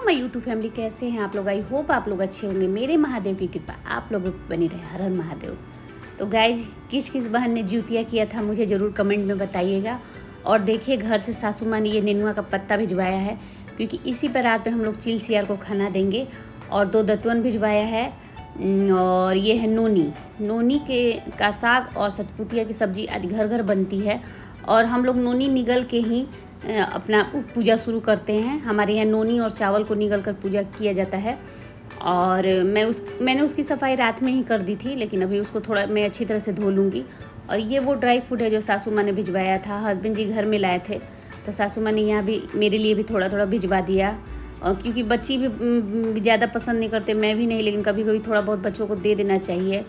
My YouTube family, कैसे हैं आप लोग। आई होप आप लोग अच्छे होंगे। मेरे महादेव की कृपा आप लोगों पर बनी रहे। हर हर महादेव। तो गाइज, किस किस बहन ने ज्यूतिया किया था मुझे ज़रूर कमेंट में बताइएगा। और देखिए, घर से सासू माँ ने ये नेनुआ का पत्ता भिजवाया है, क्योंकि इसी पर रात में हम लोग चिल सियार को खाना देंगे। और 2 दतवन भिजवाया है। और ये है नोनी। नोनी के का साग और सतपुतिया की सब्ज़ी आज घर घर बनती है। और हम लोग नोनी निगल के ही अपना पूजा शुरू करते हैं। हमारे यहाँ नोनी और चावल को निगल कर पूजा किया जाता है। और मैंने उसकी सफाई रात में ही कर दी थी, लेकिन अभी उसको थोड़ा मैं अच्छी तरह से धो लूँगी। और ये वो ड्राई फ्रूट है जो सासू माँ ने भिजवाया था। हस्बैंड जी घर में लाए थे, तो सासू माँ ने यहाँ भी मेरे लिए भी थोड़ा थोड़ा भिजवा दिया। और क्योंकि बच्ची भी ज़्यादा पसंद नहीं करते, मैं भी नहीं, लेकिन कभी कभी थोड़ा बहुत बच्चों को दे देना चाहिए,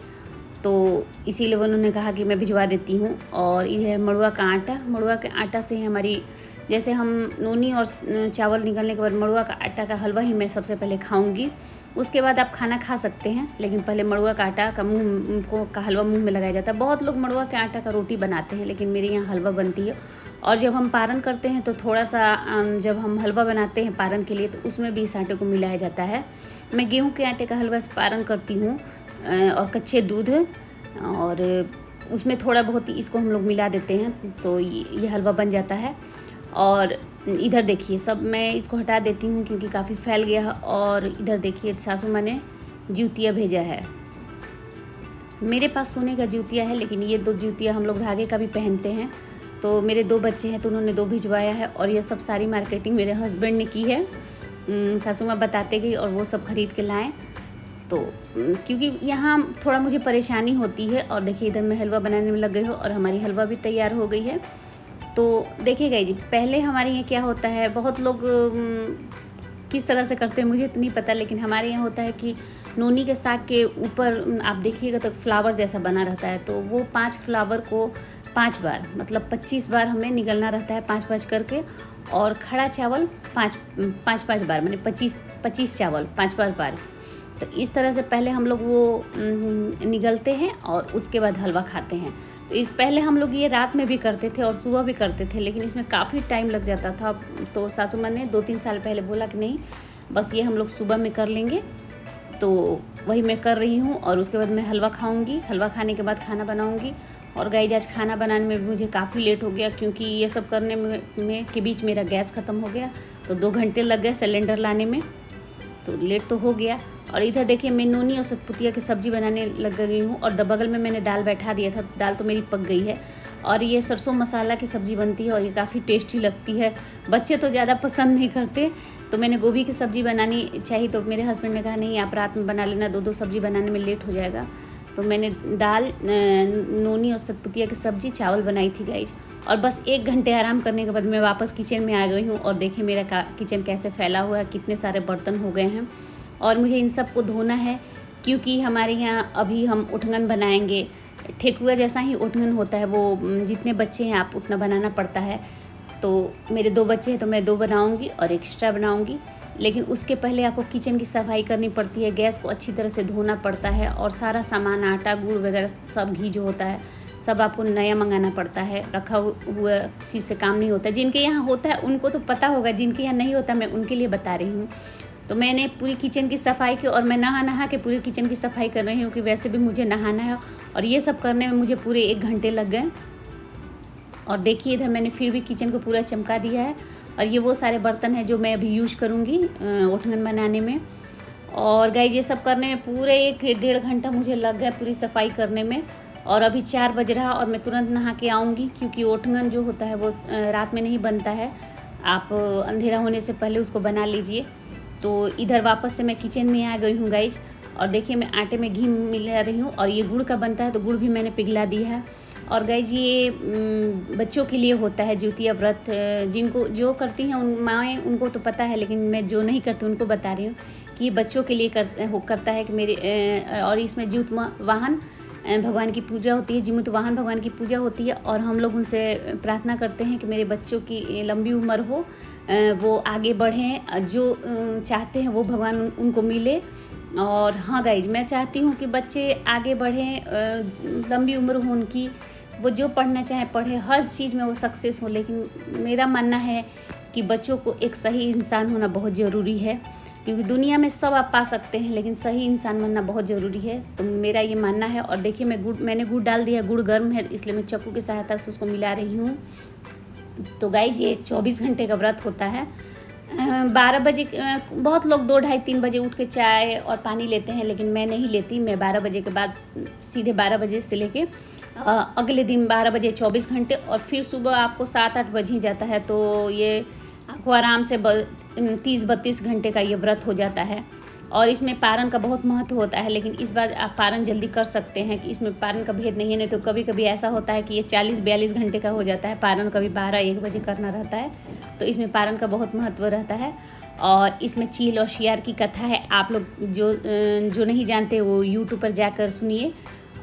तो इसीलिए उन्होंने कहा कि मैं भिजवा देती हूँ। और ये है मड़ुआ का आटा। मड़ुआ के आटा से हमारी, जैसे हम नोनी और चावल निकलने के बाद मड़ुआ का आटा का हलवा ही मैं सबसे पहले खाऊंगी। उसके बाद आप खाना खा सकते हैं, लेकिन पहले मड़ुआ का आटा का हलवा मुंह में लगाया जाता है। बहुत लोग मड़ुआ के आटा का रोटी बनाते हैं, लेकिन मेरे यहाँ हलवा बनती है। और जब हम पारण करते हैं तो थोड़ा सा, जब हम हलवा बनाते हैं पारण के लिए, तो उसमें भी इस आटे को मिलाया जाता है। मैं गेहूँ के आटे का हलवा पारण करती हूँ, और कच्चे दूध, और उसमें थोड़ा बहुत इसको हम लोग मिला देते हैं, तो ये हलवा बन जाता है। और इधर देखिए, सब मैं इसको हटा देती हूँ क्योंकि काफ़ी फैल गया है। और इधर देखिए, सासू माँ ने जूतिया भेजा है। मेरे पास सोने का जूतिया है, लेकिन ये 2 जूतिया हम लोग धागे का भी पहनते हैं। तो मेरे 2 बच्चे हैं, तो उन्होंने 2 भिजवाया है। और ये सब सारी मार्केटिंग मेरे हस्बैंड ने की है। सासू माँ बताते गई और वो सब खरीद के लाएँ। तो क्योंकि यहाँ थोड़ा मुझे परेशानी होती है। और देखिए, इधर मैं हलवा बनाने में लग गई हूँ और हमारी हलवा भी तैयार हो गई है। तो देखिएगा जी, पहले हमारे यहाँ क्या होता है, बहुत लोग किस तरह से करते हैं मुझे तो नहीं पता, लेकिन हमारे यहाँ होता है कि नोनी के साग के ऊपर आप देखिएगा तो फ्लावर जैसा बना रहता है। तो वो 5 फ्लावर को 5 बार, मतलब 25 बार हमें निगलना रहता है, 5-5 करके। और खड़ा चावल 5-5 बार, मैंने 25 चावल 5 बार। तो इस तरह से पहले हम लोग वो निगलते हैं और उसके बाद हलवा खाते हैं। तो इस पहले हम लोग ये रात में भी करते थे और सुबह भी करते थे, लेकिन इसमें काफ़ी टाइम लग जाता था। तो सासू माँ ने 2-3 साल पहले बोला कि नहीं, बस ये हम लोग सुबह में कर लेंगे। तो वही मैं कर रही हूँ। और उसके बाद मैं हलवा खाऊँगी। हलवा खाने के बाद खाना बनाऊँगी। और गाइस, आज खाना बनाने में भी मुझे काफ़ी लेट हो गया, क्योंकि ये सब करने में के बीच मेरा गैस ख़त्म हो गया। तो 2 घंटे लग गए सिलेंडर लाने में, तो लेट तो हो गया। और इधर देखिए, मैं नोनी और सतपुतिया की सब्ज़ी बनाने लग गई हूँ। और बगल में मैंने दाल बैठा दिया था, दाल तो मेरी पक गई है। और ये सरसों मसाला की सब्ज़ी बनती है और ये काफ़ी टेस्टी लगती है। बच्चे तो ज़्यादा पसंद नहीं करते, तो मैंने गोभी की सब्ज़ी बनानी चाहिए, तो मेरे हस्बैंड ने कहा नहीं, आप रात में बना लेना, 2-2 सब्ज़ी बनाने में लेट हो जाएगा। तो मैंने दाल, नोनी और सतपुतिया की सब्ज़ी, चावल बनाई थी गाइज। और बस 1 घंटे आराम करने के बाद मैं वापस किचन में आ गई हूँ। और देखिए मेरा किचन कैसे फैला हुआ है, कितने सारे बर्तन हो गए हैं। और मुझे इन सब को धोना है, क्योंकि हमारे यहाँ अभी हम उठंगन बनाएंगे। ठेकुआ जैसा ही उठंगन होता है, वो जितने बच्चे हैं आप उतना बनाना पड़ता है। तो मेरे 2 बच्चे हैं, तो मैं 2 बनाऊँगी और एक्स्ट्रा बनाऊँगी। लेकिन उसके पहले आपको किचन की सफाई करनी पड़ती है, गैस को अच्छी तरह से धोना पड़ता है। और सारा सामान, आटा, गुड़ वगैरह सब, घी जो होता है, सब आपको नया मंगाना पड़ता है। रखा हुआ चीज़ से काम नहीं होता। जिनके यहाँ होता है उनको तो पता होगा, जिनके यहाँ नहीं होता मैं उनके लिए बता रही हूँ। तो मैंने पूरी किचन की सफाई की, और मैं नहा के पूरी किचन की सफाई कर रही हूँ, कि वैसे भी मुझे नहाना है। और ये सब करने में मुझे पूरे 1 घंटे लग गए। और देखिए, इधर मैंने फिर भी किचन को पूरा चमका दिया है। और ये वो सारे बर्तन हैं जो मैं अभी यूज करूँगी उठंगन बनाने में। और गाइस, ये सब करने में पूरे 1-1.5 घंटा मुझे लग गया पूरी सफाई करने में। और अभी 4 बज रहा, और मैं तुरंत नहा के आऊँगी, क्योंकि उठंगन जो होता है वो रात में नहीं बनता है। आप अंधेरा होने से पहले उसको बना लीजिए। तो इधर वापस से मैं किचन में आ गई हूँ गाइज। और देखिए, मैं आटे में घी मिला रही हूँ। और ये गुड़ का बनता है, तो गुड़ भी मैंने पिघला दिया है। और गाइज, ये बच्चों के लिए होता है ज्यूतिया व्रत। जिनको जो करती हैं उन माएँ, उनको तो पता है, लेकिन मैं जो नहीं करती उनको बता रही हूँ कि ये बच्चों के लिए करता है कि मेरे। और इसमें ज्यूत वाहन भगवान की पूजा होती है, जीमुत वाहन भगवान की पूजा होती है। और हम लोग उनसे प्रार्थना करते हैं कि मेरे बच्चों की लंबी उम्र हो, वो आगे बढ़ें, जो चाहते हैं वो भगवान उनको मिले। और हाँ गाइज, मैं चाहती हूँ कि बच्चे आगे बढ़ें, लंबी उम्र हो उनकी, वो जो पढ़ना चाहें पढ़े, हर चीज़ में वो सक्सेस हो। लेकिन मेरा मानना है कि बच्चों को एक सही इंसान होना बहुत ज़रूरी है। क्योंकि दुनिया में सब आप पा सकते हैं, लेकिन सही इंसान बनना बहुत ज़रूरी है। तो मेरा ये मानना है। और देखिए मैंने गुड़ डाल दिया, गुड़ गर्म है इसलिए मैं चाकू की सहायता से उसको मिला रही हूँ। तो गाइज ये 24 घंटे का व्रत होता है। 12 बजे बहुत लोग 2, ढाई, 3 बजे उठ के चाय और पानी लेते हैं, लेकिन मैं नहीं लेती। मैं 12 बजे के बाद सीधे 12 बजे से लेके अगले दिन 12 बजे 24 घंटे, और फिर सुबह आपको 7-8 बज ही जाता है। तो ये आपको आराम से 30-32 घंटे का ये व्रत हो जाता है। और इसमें पारण का बहुत महत्व होता है, लेकिन इस बार आप पारण जल्दी कर सकते हैं कि इसमें पारण का भेद नहीं है। नहीं तो कभी कभी ऐसा होता है कि ये 40-42 घंटे का हो जाता है पारण, कभी 12-1 बजे करना रहता है। तो इसमें पारण का बहुत महत्व रहता है। और इसमें चील और शियार की कथा है। आप लोग जो नहीं जानते वो यूट्यूब पर जाकर सुनिए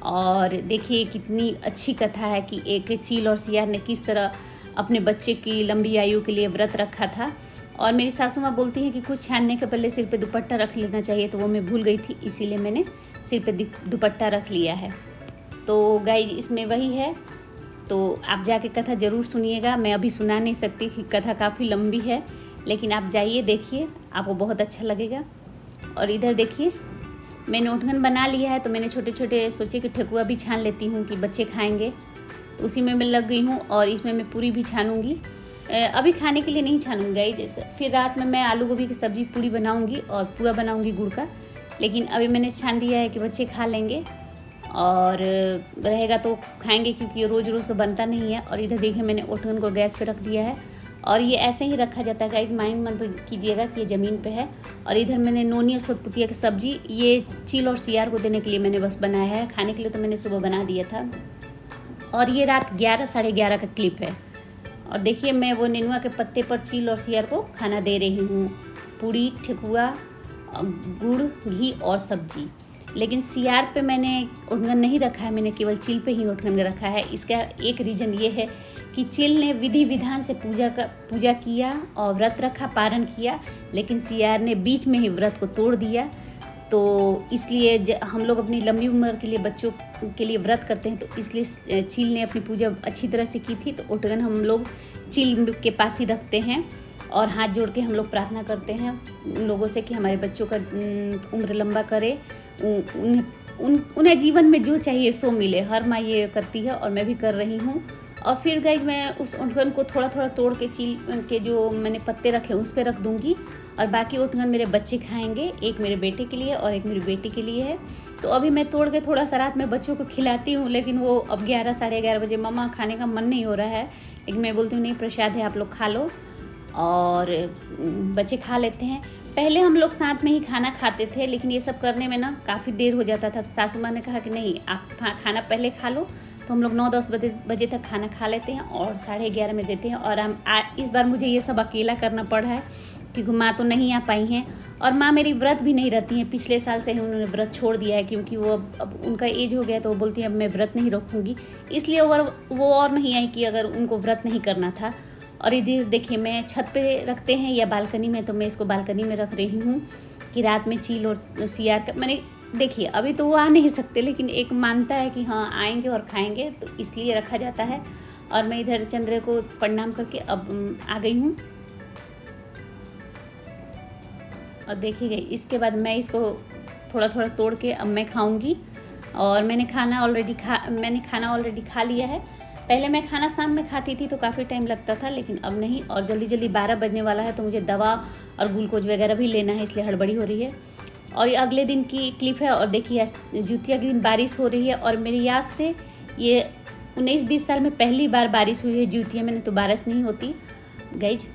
और देखिए कितनी अच्छी कथा है कि एक चील और शियार ने किस तरह अपने बच्चे की लंबी आयु के लिए व्रत रखा था। और मेरी सासू माँ बोलती हैं कि कुछ छानने के पहले सिर पे दुपट्टा रख लेना चाहिए, तो वो मैं भूल गई थी, इसीलिए मैंने सिर पे दुपट्टा रख लिया है। तो गाइज इसमें वही है। तो आप जाके कथा ज़रूर सुनिएगा। मैं अभी सुना नहीं सकती कि कथा काफ़ी लंबी है, लेकिन आप जाइए देखिए, आपको बहुत अच्छा लगेगा। और इधर देखिए मैंने ओठगन बना लिया है, तो मैंने छोटे छोटे सोचे कि ठेकुआ भी छान लेती हूँ कि बच्चे खाएँगे, तो उसी में मैं लग गई हूँ। और इसमें मैं पूरी भी छानूँगी, अभी खाने के लिए नहीं छानूंगी। जैसे फिर रात में मैं आलू गोभी की सब्ज़ी पूरी बनाऊंगी और पुआ बनाऊंगी गुड़ का, लेकिन अभी मैंने छान दिया है कि बच्चे खा लेंगे और रहेगा तो खाएंगे, क्योंकि ये रोज़ रोज़ तो बनता नहीं है। और इधर देखिए मैंने ओठगन को गैस पे रख दिया है और ये ऐसे ही रखा जाता है गाइस, माइंड मत कीजिएगा कि ये ज़मीन पे है। और इधर मैंने नोनी और सतपुतिया की सब्ज़ी ये चील और सियार को देने के लिए मैंने बस बनाया है, खाने के लिए तो मैंने सुबह बना दिया था। और ये रात 11-11:30 का क्लिप है। और देखिए मैं वो नेनुआ के पत्ते पर चील और सियार को खाना दे रही हूँ, पूड़ी, ठेकुआ, गुड़, घी और सब्जी। लेकिन सियार पे मैंने ओठगन नहीं रखा है, मैंने केवल चील पे ही ओठगन रखा है। इसका एक रीज़न ये है कि चील ने विधि विधान से पूजा किया और व्रत रखा, पारण किया, लेकिन सियार ने बीच में ही व्रत को तोड़ दिया। तो इसलिए हम लोग अपनी लंबी उम्र के लिए बच्चों के लिए व्रत करते हैं, तो इसलिए चील ने अपनी पूजा अच्छी तरह से की थी। तो ओठगन हम लोग चील के पास ही रखते हैं और हाथ जोड़ के हम लोग प्रार्थना करते हैं उन लोगों से कि हमारे बच्चों का उम्र लंबा करे, उन्हें जीवन में जो चाहिए सो मिले। हर माँ ये करती है और मैं भी कर रही हूँ। और फिर गाइस मैं उस ओठगन को थोड़ा थोड़ा तोड़ के चील के जो मैंने पत्ते रखे उस पर रख दूँगी और बाकी ओठगन मेरे बच्चे खाएंगे। एक मेरे बेटे के लिए और एक मेरी बेटी के लिए है। तो अभी मैं तोड़ के थोड़ा सा रात में बच्चों को खिलाती हूँ, लेकिन वो अब 11-11:30 बजे मम्मा खाने का मन नहीं हो रहा है, लेकिन मैं बोलती हूँ नहीं प्रसाद है, आप लोग खा लो। और बच्चे खा लेते हैं। पहले हम लोग साथ में ही खाना खाते थे, लेकिन ये सब करने में ना काफ़ी देर हो जाता था। सासू माँ ने कहा कि नहीं आप खाना पहले खा लो, तो हम लोग 9-10 बजे तक खाना खा लेते हैं और 11:30 में देते हैं। और इस बार मुझे ये सब अकेला करना पड़ा है क्योंकि माँ तो नहीं आ पाई हैं और माँ मेरी व्रत भी नहीं रहती हैं। पिछले साल से ही उन्होंने व्रत छोड़ दिया है क्योंकि वो अब उनका एज हो गया, तो वो बोलती हैं अब मैं व्रत नहीं रखूँगी, इसलिए वो और नहीं आई कि अगर उनको व्रत नहीं करना था। और इधर देखिए मैं छत पे रखते हैं या बालकनी में, तो मैं इसको बालकनी में रख रही हूँ कि रात में चील और सियार का मैंने देखिए अभी तो वो आ नहीं सकते, लेकिन एक मानता है कि हाँ आएंगे और खाएंगे, तो इसलिए रखा जाता है। और मैं इधर चंद्र को प्रणाम करके अब आ गई हूँ। और देखिए इसके बाद मैं इसको थोड़ा थोड़ा तोड़ के अब मैं खाऊंगी। और मैंने खाना ऑलरेडी खा लिया है। पहले मैं खाना शाम में खाती थी तो काफ़ी टाइम लगता था, लेकिन अब नहीं। और जल्दी जल्दी 12 बजने वाला है, तो मुझे दवा और ग्लूकोज वगैरह भी लेना है, इसलिए हड़बड़ी हो रही है। और ये अगले दिन की क्लिप है। और देखिए जुतिया के दिन बारिश हो रही है और मेरी याद से ये 19-20 साल में पहली बार बारिश हुई है जुतिया में, तो बारिश नहीं होती गाइज।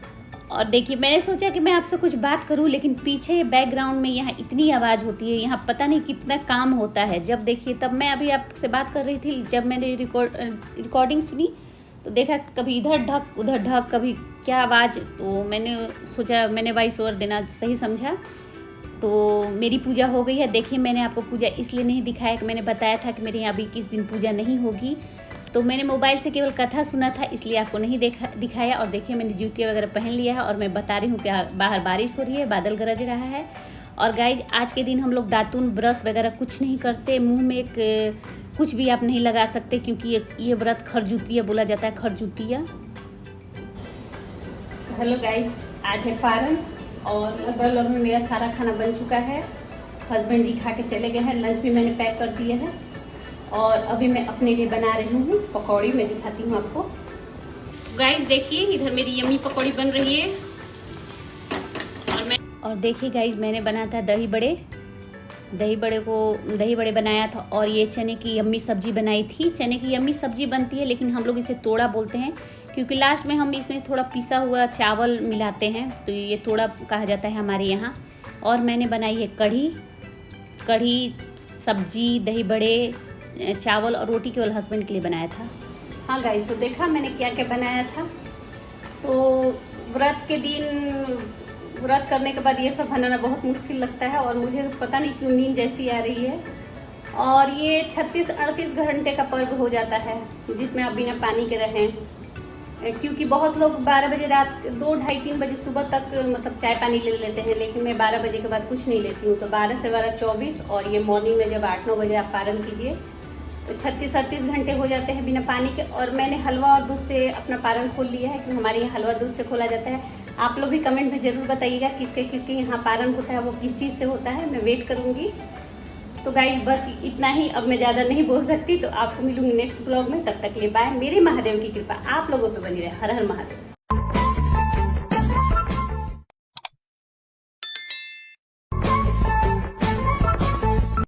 और देखिए मैंने सोचा कि मैं आपसे कुछ बात करूं, लेकिन पीछे बैकग्राउंड में यहाँ इतनी आवाज़ होती है, यहाँ पता नहीं कितना काम होता है। जब देखिए तब मैं अभी आपसे बात कर रही थी, जब मैंने रिकॉर्डिंग सुनी तो देखा कभी इधर ढक उधर ढक, कभी क्या आवाज़, तो मैंने सोचा मैंने वॉइस ओवर देना सही समझा। तो मेरी पूजा हो गई है। देखिए मैंने आपको पूजा इसलिए नहीं दिखाया कि मैंने बताया था कि मेरे यहाँ अभी किस दिन पूजा नहीं होगी, तो मैंने मोबाइल से केवल कथा सुना था, इसलिए आपको नहीं दिखाया। और देखिए मैंने जूतिया वगैरह पहन लिया है और मैं बता रही हूँ कि बाहर बारिश हो रही है, बादल गरज रहा है। और गाइज आज के दिन हम लोग दातुन ब्रश वगैरह कुछ नहीं करते, मुंह में कुछ भी आप नहीं लगा सकते, क्योंकि ये व्रत खरजूतिया बोला जाता है, खरजूतिया। हेलो गाइज, आज है पारण और लगभग मेरा सारा खाना बन चुका है। हस्बैंड जी खा के चले गए हैं, लंच भी मैंने पैक कर दिया है और अभी मैं अपने लिए बना रही हूँ पकौड़ी। मैं दिखाती हूँ आपको। गाइस देखिए, इधर मेरी यम्मी पकौड़ी बन रही है। और देखिए गाइस, मैंने बनाया था दही बड़े बनाया था और ये चने की यम्मी सब्जी बनाई थी। चने की यम्मी सब्जी बनती है लेकिन हम लोग इसे तोड़ा बोलते हैं क्योंकि लास्ट में हम इसमें थोड़ा पिसा हुआ चावल मिलाते हैं, तो ये तोड़ा कहा जाता है हमारे यहाँ। और मैंने बनाई है कढ़ी, सब्जी, दही बड़े, चावल और रोटी केवल हस्बैंड के लिए बनाया था। हाँ गाइस, तो देखा मैंने क्या क्या बनाया था। तो व्रत के दिन, व्रत करने के बाद ये सब बनाना बहुत मुश्किल लगता है और मुझे पता नहीं क्यों नींद जैसी आ रही है। और ये 36-38 घंटे का पर्व हो जाता है जिसमें आप बिना पानी के रहें, क्योंकि बहुत लोग 12 बजे रात 2, ढाई, 3 बजे सुबह तक मतलब चाय पानी ले लेते हैं, लेकिन मैं 12 बजे के बाद कुछ नहीं लेती हूँ। तो 12 से 12 24 और ये मॉर्निंग में जब 8-9 बजे आप पारण कीजिए तो 36-38 घंटे हो जाते हैं बिना पानी के। और मैंने हलवा और दूध से अपना पारण खोल लिया है क्योंकि हमारे यहाँ हलवा दूध से खोला जाता है। आप लोग भी कमेंट में ज़रूर बताइएगा किसके किसके यहाँ पारण होता है, वो किस चीज़ से होता है। मैं वेट करूँगी। तो गाइस बस इतना ही, अब मैं ज़्यादा नहीं बोल सकती। तो आपको मिलूंगी नेक्स्ट ब्लॉग में, तब तक के लिए बाय। मेरे महादेव की कृपा आप लोगों पे बनी रहे। हर हर महादेव।